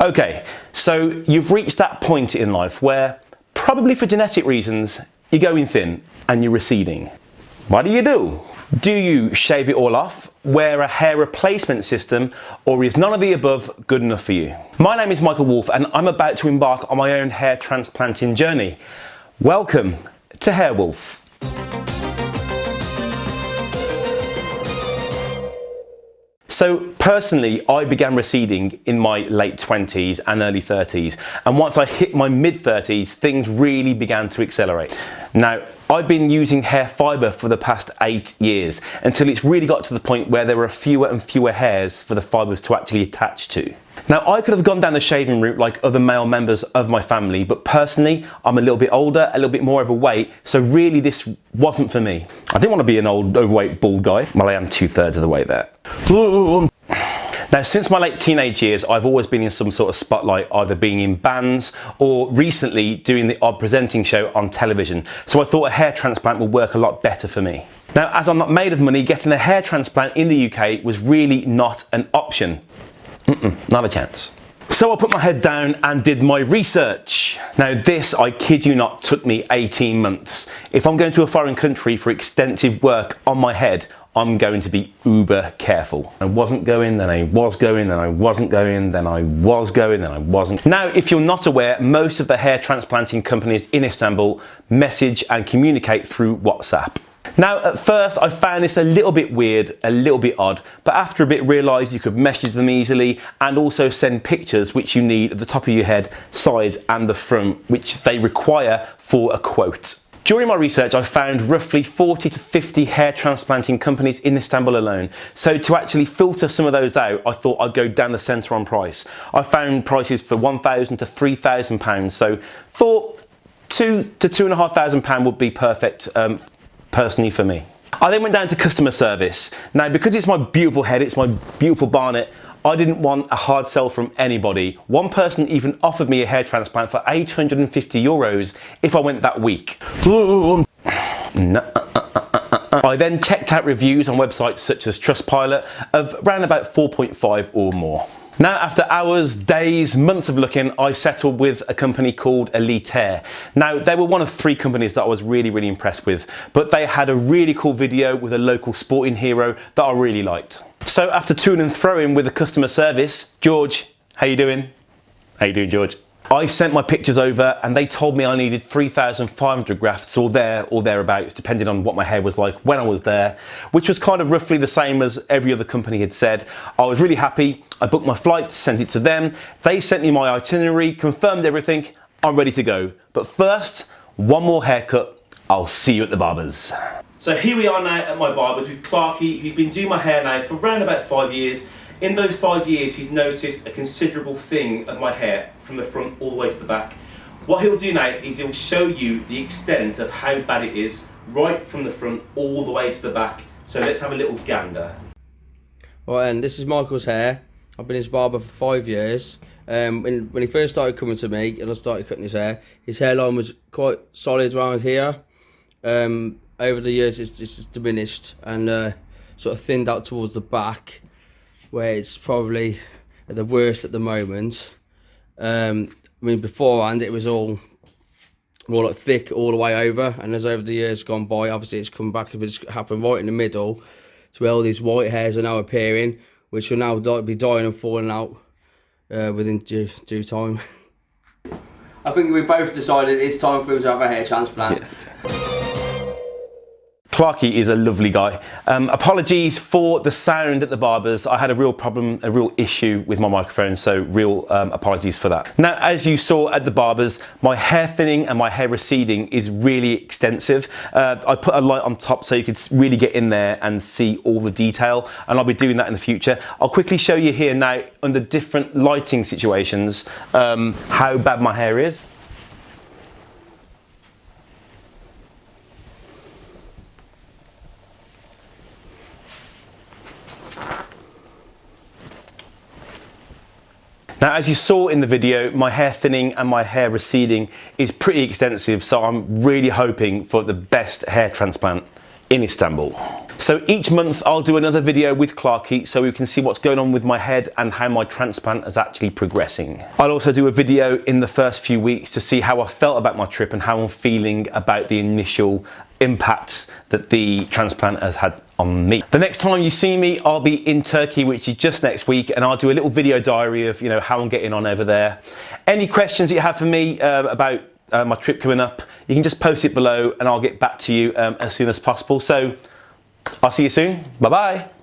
Okay, so you've reached that point in life where, probably for genetic reasons, you're going thin and you're receding. What do you do? Do you shave it all off, wear a hair replacement system, or is none of the above good enough for you? My name is Michael Wolf and I'm about to embark on my own hair transplanting journey. Welcome to Hair Wolf. So personally, I began receding in my late 20s and early 30s. And once I hit my mid 30s, things really began to accelerate. Now, I've been using hair fibre for the past 8 years until it's really got to the point where there are fewer and fewer hairs for the fibres to actually attach to. Now, I could have gone down the shaving route like other male members of my family, but personally, I'm a little bit older, a little bit more overweight, so really this wasn't for me. I didn't want to be an old, overweight, bald guy. Well, I am 2/3 of the way there. Now, since my late teenage years, I've always been in some sort of spotlight, either being in bands or recently doing the odd presenting show on television. So I thought a hair transplant would work a lot better for me. Now, as I'm not made of money, getting a hair transplant in the UK was really not an option. Not a chance. So I put my head down and did my research. Now this, I kid you not, took me 18 months. If I'm going to a foreign country for extensive work on my head, I'm going to be uber careful. I wasn't going, then I was going, then I wasn't going, then I was going, then I wasn't. Now, if you're not aware, most of the hair transplanting companies in Istanbul message and communicate through WhatsApp. Now, at first, I found this a little bit weird, a little bit odd, but after a bit realised you could message them easily and also send pictures which you need at the top of your head, side and the front, which they require for a quote. During my research, I found roughly 40 to 50 hair transplanting companies in Istanbul alone. So to actually filter some of those out, I thought I'd go down the centre on price. I found prices for £1,000 to £3,000, so thought £2,000 to £2,500 would be perfect personally for me. I then went down to customer service. Now, because it's my beautiful head, it's my beautiful barnet, I didn't want a hard sell from anybody. One person even offered me a hair transplant for €850 if I went that week. No. I then checked out reviews on websites such as Trustpilot of around about 4.5 or more. Now, after hours, days, months of looking, I settled with a company called Elithair. Now, they were one of 3 companies that I was really impressed with, but they had a really cool video with a local sporting hero that I really liked. So after toing and throwing with the customer service, George, how you doing? How you doing, George? I sent my pictures over and they told me I needed 3,500 grafts or thereabouts, depending on what my hair was like when I was there, which was kind of roughly the same as every other company had said. I was really happy. I booked my flights, sent it to them. They sent me my itinerary, confirmed everything. I'm ready to go. But first, one more haircut. I'll see you at the barber's. So here we are now at my barber's with Clarky, who's been doing my hair now for around about 5 years. In those 5 years, he's noticed a considerable thing of my hair from the front all the way to the back. What he'll do now is he'll show you the extent of how bad it is, right from the front all the way to the back. So let's have a little gander. Right, and this is Michael's hair. I've been his barber for 5 years. When he first started coming to me and I started cutting his hairline was quite solid around here. Over the years, it's just diminished and sort of thinned out towards the back, where it's probably at the worst at the moment. I mean, beforehand it was all more like thick all the way over, and as over the years gone by, obviously it's come back. It's happened right in the middle to where all these white hairs are now appearing, which will now be dying and falling out within due time. I think we both decided it's time for him to have a hair transplant. Yeah. Clarky is a lovely guy. Apologies for the sound at the barber's. I had a real problem, a real issue with my microphone, so real apologies for that. Now, as you saw at the barber's, my hair thinning and my hair receding is really extensive. I put a light on top so you could really get in there and see all the detail, and I'll be doing that in the future. I'll quickly show you here now, under different lighting situations, how bad my hair is. Now, as you saw in the video, my hair thinning and my hair receding is pretty extensive, so I'm really hoping for the best hair transplant in Istanbul. So each month I'll do another video with Clarky so we can see what's going on with my head and how my transplant is actually progressing. I'll also do a video in the first few weeks to see how I felt about my trip and how I'm feeling about the initial impacts that the transplant has had on me. The next time you see me, I'll be in Turkey, which is just next week, and I'll do a little video diary of how I'm getting on over there. Any questions that you have for me about my trip coming up, you can just post it below and I'll get back to you as soon as possible. So I'll see you soon. Bye bye.